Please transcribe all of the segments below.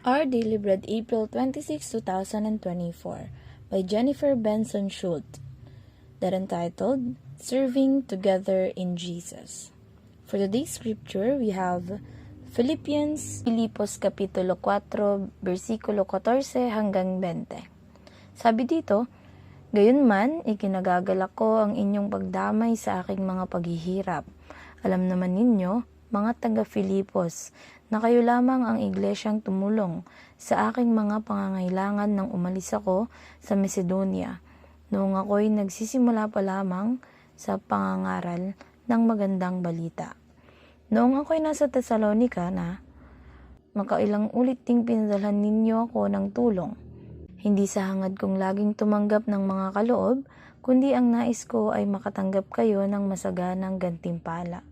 Our Daily Bread, April 26, 2024, by Jennifer Benson Schultz, that entitled, Serving Together in Jesus. For today's scripture, we have Filipos Kapitulo 4, versikulo 14 hanggang 20. Sabi dito, "Gayunman, ikinagagalak ko ang inyong pagdamay sa aking mga paghihirap. Alam naman ninyo, mga taga-Filipos, na kayo lamang ang iglesyang tumulong sa aking mga pangangailangan nang umalis ako sa Macedonia, noong ako'y nagsisimula pa lamang sa pangangaral ng magandang balita. Noong ako'y nasa Thessalonica na, makailang ulit ding pinadalhan ninyo ako ng tulong. Hindi sa hangad kong laging tumanggap ng mga kaloob, kundi ang nais ko ay makatanggap kayo ng masaganang gantimpala.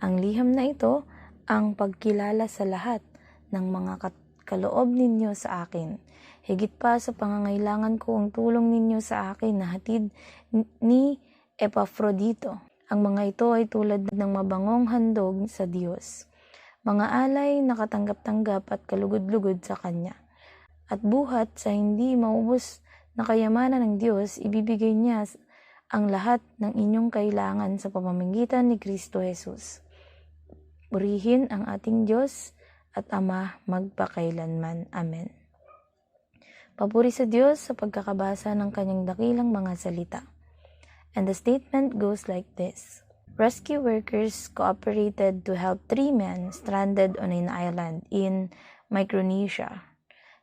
Ang liham na ito ang pagkilala sa lahat ng mga kaloob ninyo sa akin. Higit pa sa pangangailangan ko ang tulong ninyo sa akin na hatid ni Epaphroditus. Ang mga ito ay tulad ng mabangong handog sa Diyos. Mga alay na katanggap-tanggap at kalugod-lugod sa Kanya. At buhat sa hindi maubos na kayamanan ng Diyos, ibibigay niya ang lahat ng inyong kailangan sa pamamagitan ni Kristo Jesus. Purihin ang ating Diyos at Ama magpakailanman. Amen." Papuri sa Diyos sa pagkakabasa ng kanyang dakilang mga salita. And the statement goes like this. Rescue workers cooperated to help 3 men stranded on an island in Micronesia.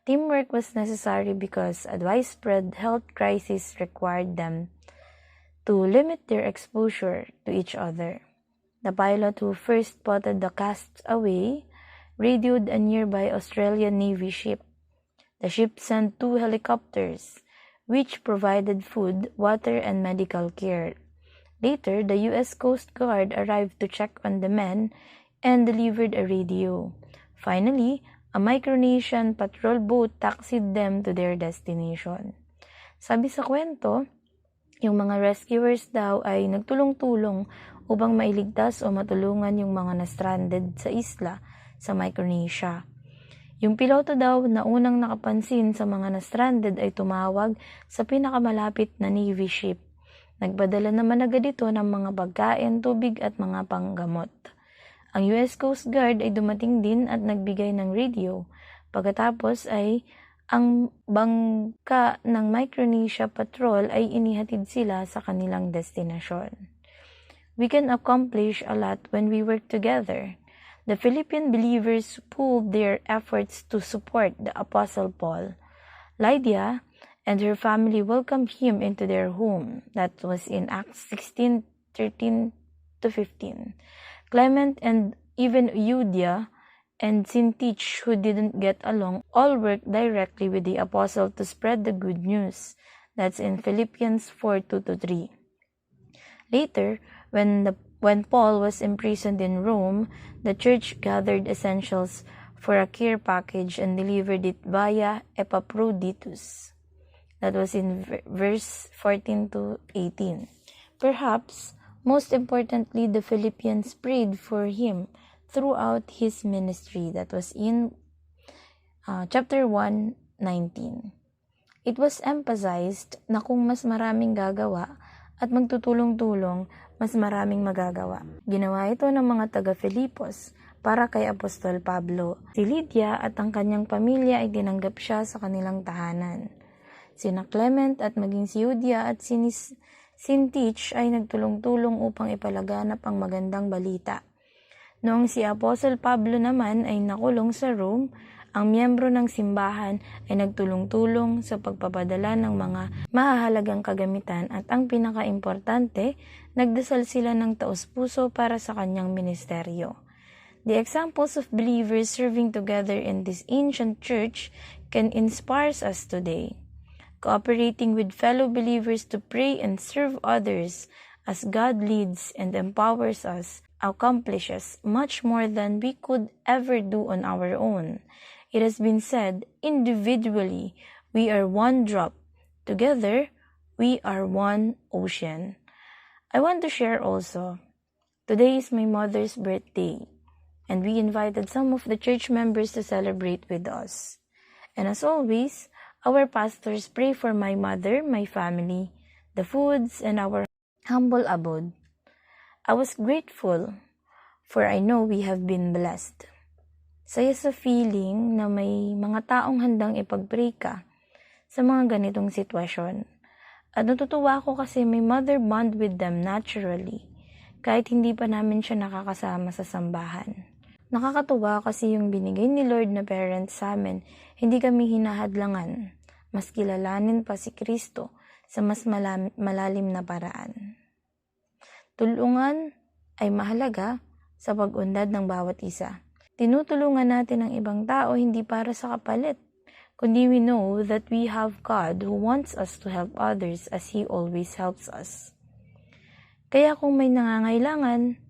Teamwork was necessary because a widespread health crisis required them to limit their exposure to each other. The pilot who first spotted the castaway radioed a nearby Australian Navy ship. The ship sent 2 helicopters, which provided food, water, and medical care. Later, the U.S. Coast Guard arrived to check on the men and delivered a radio. Finally, a Micronesian patrol boat taxied them to their destination. Sabi sa kwento, yung mga rescuers daw ay nagtulong-tulong upang mailigtas o matulungan yung mga na-stranded sa isla sa Micronesia. Yung piloto daw na unang nakapansin sa mga na-stranded ay tumawag sa pinakamalapit na Navy ship. Nagpadala naman agad ito ng mga pagkain, tubig at mga panggamot. Ang US Coast Guard ay dumating din at nagbigay ng radio. Pagkatapos ay ang bangka ng Micronesia Patrol ay inihatid sila sa kanilang destinasyon. We can accomplish a lot when we work together. The Philippine believers pooled their efforts to support the Apostle Paul. Lydia and her family welcomed him into their home. That was in Acts 16:13-15. Clement and even Euodia and Syntyche, who didn't get along, all worked directly with the apostle to spread the good news. That's in Philippians 4:2-3. Later, when Paul was imprisoned in Rome, the church gathered essentials for a care package and delivered it via Epaphroditus. That was in verse 14-18. Perhaps, most importantly, the Philippians prayed for him throughout his ministry. That was in chapter 1:19. It was emphasized na kung mas maraming gagawa at magtutulong-tulong, mas maraming magagawa. Ginawa ito ng mga taga-Filipos para kay Apostol Pablo. Si Lydia at ang kanyang pamilya ay tinanggap siya sa kanilang tahanan. Sina Clement at maging si Euodia at si Syntyche ay nagtulong-tulong upang ipalaganap ang magandang balita. Noong si Apostol Pablo naman ay nakulong sa Rome, ang miyembro ng simbahan ay nagtulong-tulong sa pagpapadala ng mga mahahalagang kagamitan at ang pinaka-importante, nagdasal sila ng taos-puso para sa kanyang ministeryo. The examples of believers serving together in this ancient church can inspire us today. Cooperating with fellow believers to pray and serve others as God leads and empowers us accomplishes much more than we could ever do on our own. It has been said, individually, we are one drop. Together, we are one ocean. I want to share also, today is my mother's birthday. and we invited some of the church members to celebrate with us. And as always, our pastors pray for my mother, my family, the foods, and our humble abode. I was grateful, for I know we have been blessed. Saya sa feeling na may mga taong handang ipag-pray ka sa mga ganitong sitwasyon. At natutuwa ako kasi may mother bond with them naturally, kahit hindi pa namin siya nakakasama sa sambahan. Nakakatuwa kasi yung binigay ni Lord na parents sa amin, hindi kami hinahadlangan, mas kilalanin pa si Kristo sa mas malalim na paraan. Tulungan ay mahalaga sa pag-unlad ng bawat isa. Tinutulungan natin ang ibang tao hindi para sa kapalit, kundi we know that we have God who wants us to help others as He always helps us. Kaya kung may nangangailangan,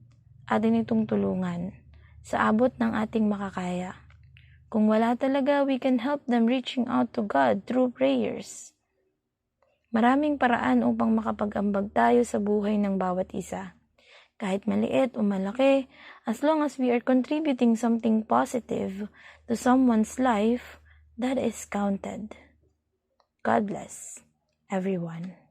atin itong tulungan sa abot ng ating makakaya. Kung wala talaga, we can help them reaching out to God through prayers. Maraming paraan upang makapag-ambag tayo sa buhay ng bawat isa. Kahit maliit o malaki, as long as we are contributing something positive to someone's life, that is counted. God bless everyone.